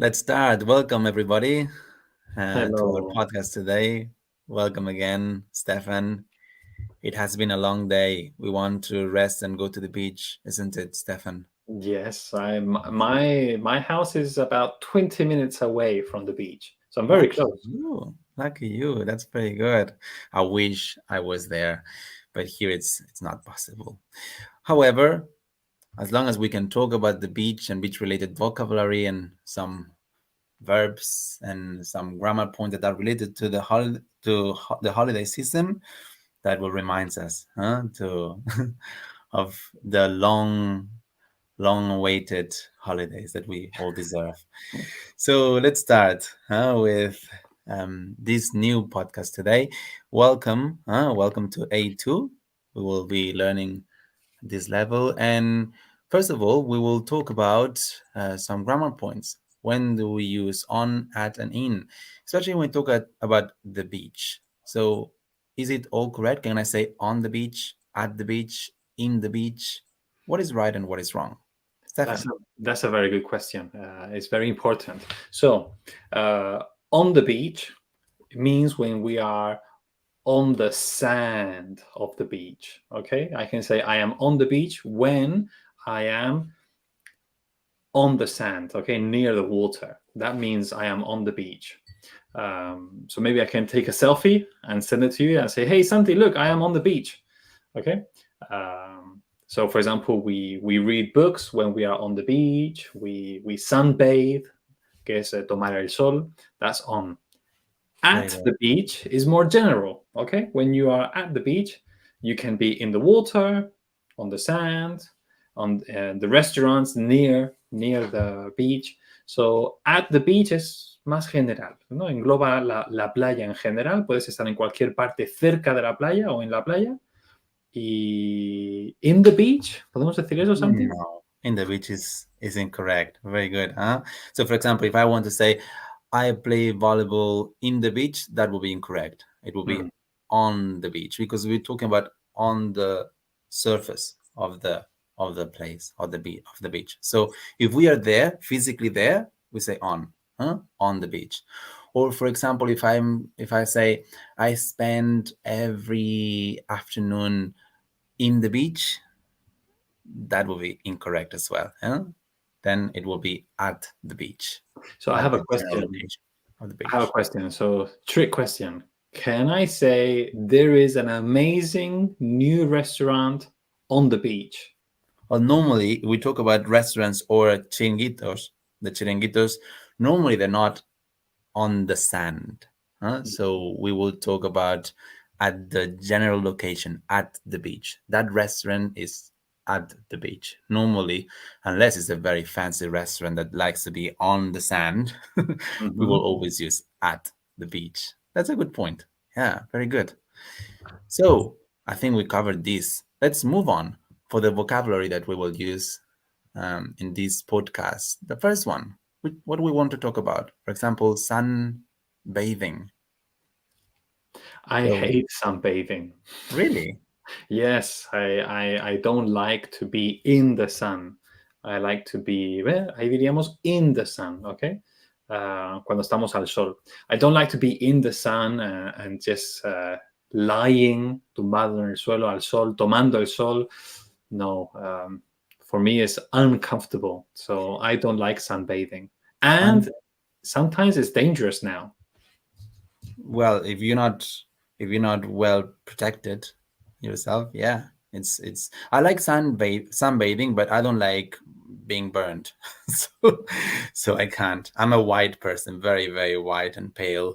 Let's start. Welcome, everybody, to our Hello. podcast today. Welcome again, Stefan. It has been a long day. We want to rest and go to the beach, isn't it, Stefan? Yes, my house is about 20 minutes away from the beach, so I'm very Lucky close. you. Lucky you. That's pretty good. I wish I was there, but here it's not possible. However, as long as we can talk about the beach and beach-related vocabulary and some verbs and some grammar points that are related to the holiday season, that will remind us to of the long awaited holidays that we all deserve. So let's start with this new podcast today. Welcome to A2. We will be learning this level. And first of all, we will talk about some grammar points. When do we use on, at, and in? Especially when we talk about the beach. So is it all correct? Can I say on the beach, at the beach, in the beach? What is right and what is wrong? That's a Stefan. that's a very good question. It's very important. So, on the beach means when we are on the sand of the beach. Okay, I can say I am on the beach when I am on the sand. Okay, near the water. That means I am on the beach. So maybe I can take a selfie and send it to you and say, "Hey, Santi, look, I am on the beach." Okay. So, for example, we read books when we are on the beach. We sunbathe, que es tomar el sol. That's on. Very At good. the beach is more general. Okay, when you are at the beach, you can be in the water, on the sand, on the restaurants near the beach. So at the beach es más general, ¿no? Engloba la playa en general. Puedes estar en cualquier parte cerca de la playa o en la playa. Y in the beach, ¿podemos decir eso, Santi? No, in the beach is incorrect. Very good, huh? So, for example, if I want to say I play volleyball in the beach, that will be incorrect. It will be Mm. on the beach because we're talking about on the surface of the place of the beach. So, if we are there, physically there, we say on, on the beach. Or, for example, if I say I spend every afternoon in the beach, that will be incorrect as well. Then it will be at the beach, So I at have a the general question. location of the I have a beach. question. So, trick question. Can I say there is an amazing new restaurant on the beach? Well, normally we talk about restaurants or chiringuitos. The chiringuitos, normally they're not on the sand. So we will talk about at the general location, at the beach. That restaurant is at the beach. Normally, unless it's a very fancy restaurant that likes to be on the sand, we will Mhm. always use at the beach. That's a good point. Yeah, very good. So I think we covered this. Let's move on for the vocabulary that we will use in this podcast. The first one, what do we want to talk about? For example, sunbathing. I So, hate sunbathing. really? Yes, I don't like to be in the sun. I like to be, ahí diríamos, in the sun, okay? Cuando estamos al sol. I don't like to be in the sun and just lying, tumbado en el suelo, al sol, tomando el sol. No, for me it's uncomfortable. So I don't like sunbathing. And And sometimes it's dangerous now. well, if you're not well protected yourself, yeah, it's. I like sunbathing, but I don't like being burned. so so I can't. I'm a white person, very very white and pale.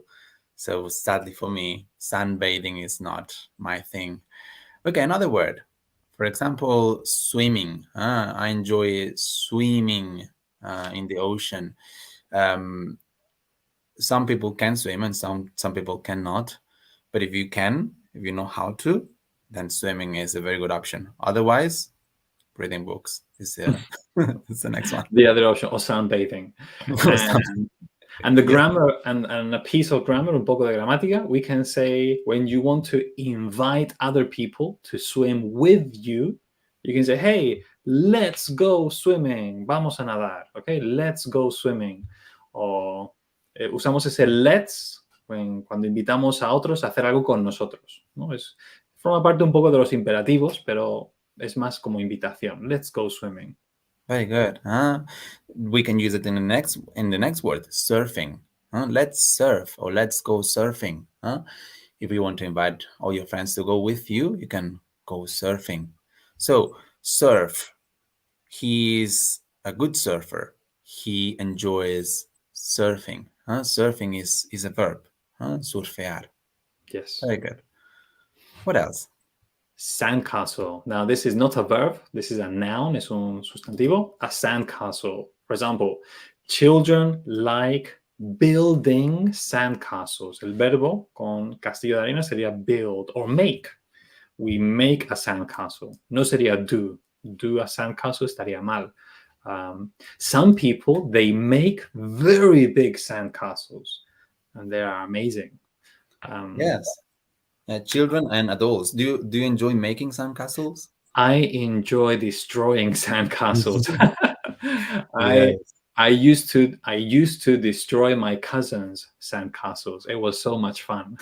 So sadly for me, sunbathing is not my thing. Okay, another word. For example, swimming. I enjoy swimming in the ocean. Um, some people can swim and some people cannot. But if you know how to, then swimming is a very good option. Otherwise, reading books is is the next one. The other option, or sunbathing. And And the Yeah. grammar and a piece of grammar, un poco de gramática, we can say when you want to invite other people to swim with you, you can say, hey, let's go swimming. Vamos a nadar. Okay, let's go swimming. O usamos ese let's cuando invitamos a otros a hacer algo con nosotros, ¿no? Forma parte un poco de los imperativos, pero es más como invitación. Let's go swimming. Very good. We can use it in the next word, surfing. Let's surf or let's go surfing. If you want to invite all your friends to go with you, you can go surfing. So surf. He's a good surfer. He enjoys surfing. Surfing is a verb. Surfear. Yes. Very good. What else? Sandcastle. Now, this is not a verb. This is a noun. Es un sustantivo. A sandcastle. For example, children like building sandcastles. El verbo con castillo de arena sería build or make. We make a sandcastle. No sería do. Do a sandcastle estaría mal. Some people, they make very big sandcastles, and they are amazing. Yes. Children and adults. Do you enjoy making sandcastles? I enjoy destroying sandcastles. Yes. I used to destroy my cousin's sandcastles. It was so much fun.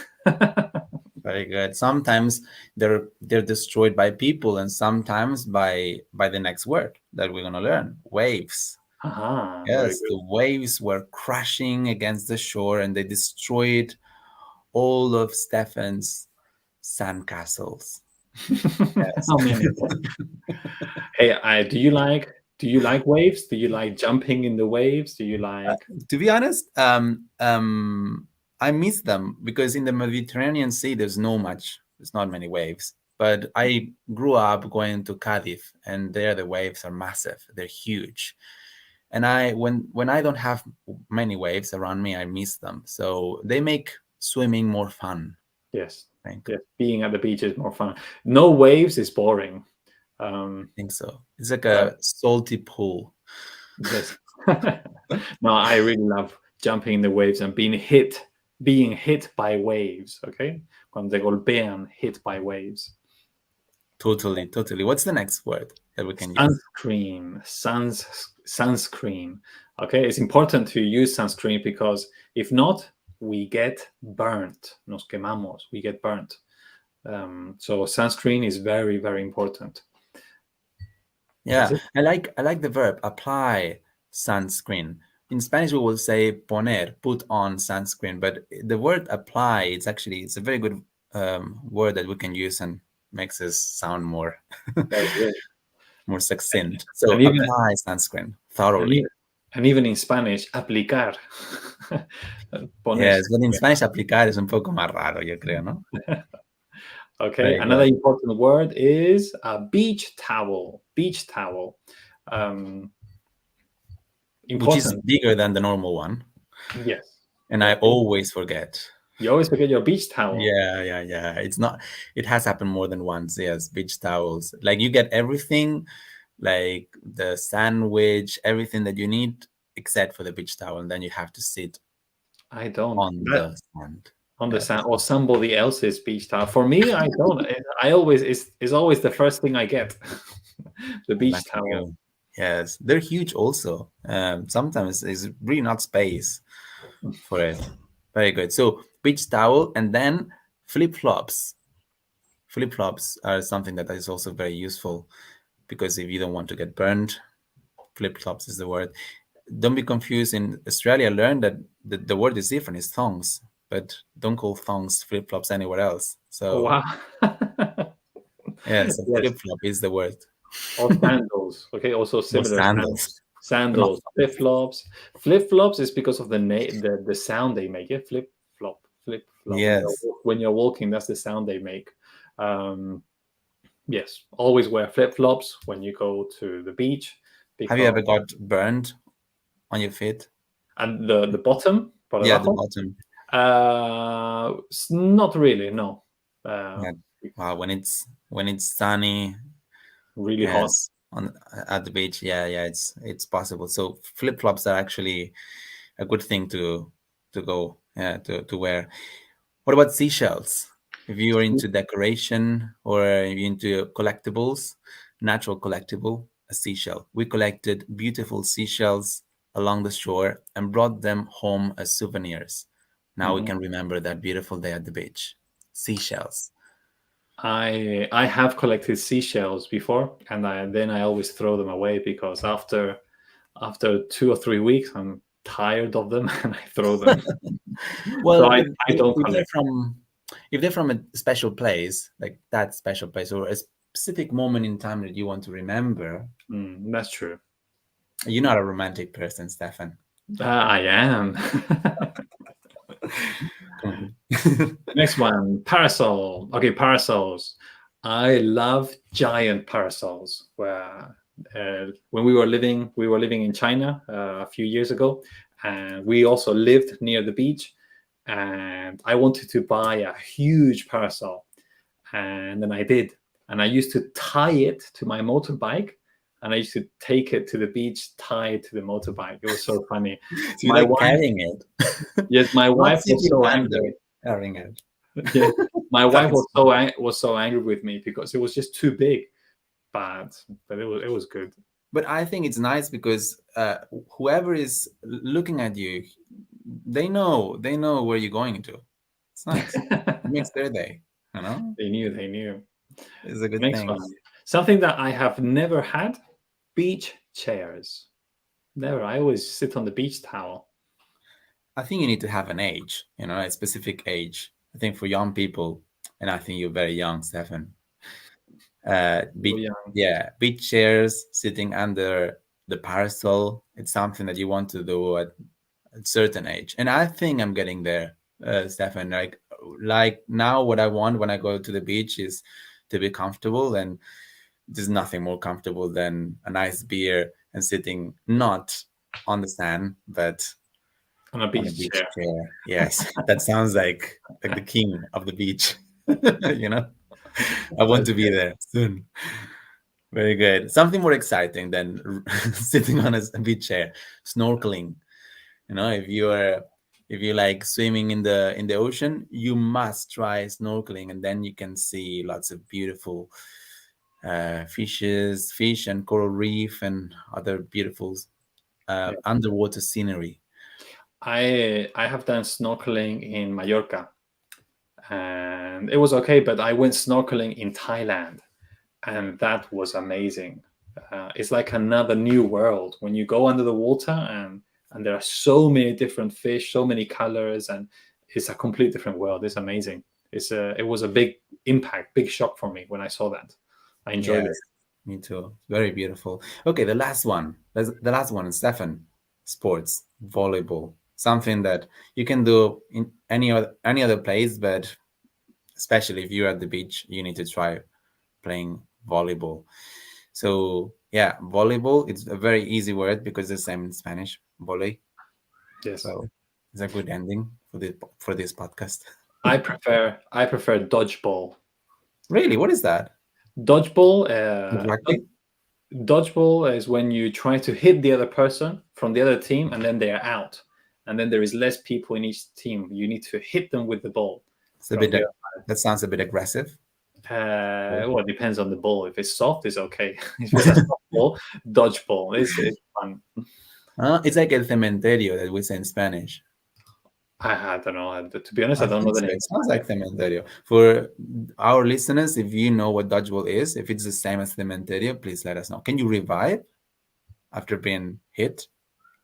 Very good. Sometimes they're destroyed by people, and sometimes by the next word that we're gonna learn, waves. Very Yes, good. the waves were crashing against the shore, and they destroyed all of Stefan's sandcastles. Yes. How many of them? Hey, do you like waves? Do you like jumping in the waves? Do you like? To be honest, I miss them because in the Mediterranean Sea there's not many waves. But I grew up going to Cadiz, and there the waves are massive. They're huge, and when I don't have many waves around me, I miss them. So they make swimming more fun. Yes. I think. Yes. Being at the beach is more fun. No waves is boring. I think so. It's like a salty pool. Yes. No, I really love jumping in the waves and being hit by waves. Okay, cuando te golpean, hit by waves. Totally. What's the next word that we can use? Sunscreen. Okay, it's important to use sunscreen because if not, we get burnt. Nos quemamos. We get burnt. So sunscreen is very, very important. Yeah, I like the verb apply sunscreen. In Spanish, we will say poner, put on sunscreen, but the word apply, it's a very good word that we can use and makes us sound more more succinct. So apply sunscreen thoroughly. And even in Spanish, aplicar. Yes, but in Spanish aplicar es un poco más raro, yo creo, ¿no? Okay, Very another good. important word is a beach towel. Beach towel. Which is bigger than the normal one. Yes. And I always forget. You always forget your beach towel. Yeah. It has happened more than once. Yes, beach towels. Like you get everything, like the sandwich, everything that you need, except for the beach towel, and then you have to sit. I don't. On the sand. On the sand or somebody else's beach towel. For me, I don't. I always it's always the first thing I get. The beach towel. Yes, they're huge. Also, sometimes it's really not space for it. Very good. So beach towel, and then flip-flops. Flip-flops are something that is also very useful because if you don't want to get burned, flip-flops is the word. Don't be confused. In Australia, learn that the word is different. It's thongs, but don't call thongs flip-flops anywhere else. So wow. Yes, flip-flop is the word. Or sandals. Okay, also similar. Sandals. Flip-flops. Flip-flops is because of the sound they make. Yeah, flip-flop. Yes. When you're walking, that's the sound they make. Yes, always wear flip-flops when you go to the beach. Have you ever got burned on your feet? And the bottom? Yeah, the bottom. Not really, no. Wow, when it's sunny, really hot at the beach, it's possible. So flip-flops are actually a good thing to wear. What about seashells? If you are into decoration or into collectibles, natural collectible, a seashell. We collected beautiful seashells along the shore and brought them home as souvenirs. Now we Mhm. can remember that beautiful day at the beach. Seashells. I have collected seashells before, and then I always throw them away because after 2 or 3 weeks, I'm tired of them and I throw them. So Well, I don't if they're collect. from a special place, like that special place, or a specific moment in time that you want to remember, That's true. you're not a romantic person, Stefan. I am. Come Next one, parasol. Okay, parasols. I love giant parasols. Where when we were living in China a few years ago, and we also lived near the beach. And I wanted to buy a huge parasol, and then I did. And I used to tie it to my motorbike, and I used to take it to the beach, tie it to the motorbike. It was so funny. So you My like wife, carrying it, yes, my not wife was sitting so under angry. carrying it. Yeah, my wife That's was so angry with me because it was just too big. But it was good. But I think it's nice because whoever is looking at you, they know where you're going to. It's nice. It makes their day. You know, They knew. They knew. it's a good Next thing. one. Something that I have never had: beach chairs. Never. I always sit on the beach towel. I think you need to have an age. A specific age. I think for young people, and I think you're very young, Stefan. Oh, Beach, yeah. yeah, beach chairs, sitting under the parasol. It's something that you want to do at a certain age, and I think I'm getting there, Stefan. Like now, what I want when I go to the beach is to be comfortable, and there's nothing more comfortable than a nice beer and sitting not on the sand, but On a on a beach beach chair. chair. Yes, that sounds like the king of the beach. you know, I want That's to be there soon. Very good. Something more exciting than sitting on a beach chair, snorkeling. If you like swimming in the ocean, you must try snorkeling, and then you can see lots of beautiful fish and coral reef and other beautiful Yeah. underwater scenery. I have done snorkeling in Mallorca, and it was okay. But I went snorkeling in Thailand, and that was amazing. It's like another new world when you go under the water, and there are so many different fish, so many colors, and it's a complete different world. It's amazing. It was a big impact, big shock for me when I saw that. I enjoyed it. Yes, me too. Very beautiful. Okay, the last one. The last one, Stefan. Sports, volleyball. Something that you can do in any other place, but especially if you're at the beach, you need to try playing volleyball. So yeah, volleyball. It's a very easy word because it's the same in Spanish, volley. Yes, So it's a good ending for this podcast. I prefer dodgeball. Really, what is that? Dodgeball. Like rugby? Dodgeball is when you try to hit the other person from the other team, and then they are out, and then there is less people in each team. You need to hit them with the ball It's a from bit. the That sounds a bit aggressive. well, it depends on the ball. If it's soft, it's okay. If it's a soft ball, dodgeball. It's fun. It's like el cementerio that we say in Spanish. I don't know. To be honest, I I don't know think the so. name. It sounds like cementerio. For our listeners, if you know what dodgeball is, if it's the same as cementerio, please let us know. Can you revive after being hit?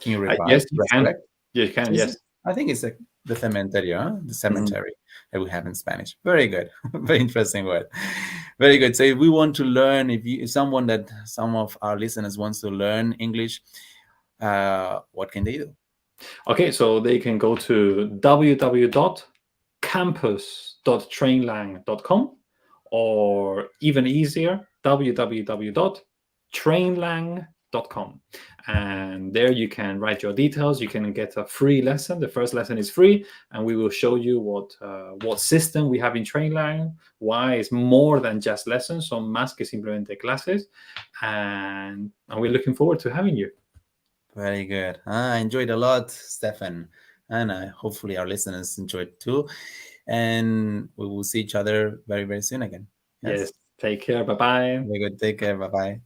Can you revive, Yes, you can. resurrect? Yeah, you can. Is Yes. it? I think it's like the cementerio, huh? The Mhm. cemetery that we have in Spanish. Very good. Very interesting word. Very good. So if we want to learn, if some of our listeners wants to learn English, what can they do? Okay, so they can go to www.campus.trainlang.com, or even easier, www.trainlang.com. And there you can write your details. You can get a free lesson. The first lesson is free, and we will show you what system we have in Trainlang, why it's more than just lessons, son más que simplemente clases. And we're looking forward to having you. Very good. I enjoyed a lot, Stefan, and hopefully our listeners enjoyed too. And we will see each other very, very soon again. Yes, Yes. take care. Bye bye. Very good. Take care. Bye bye.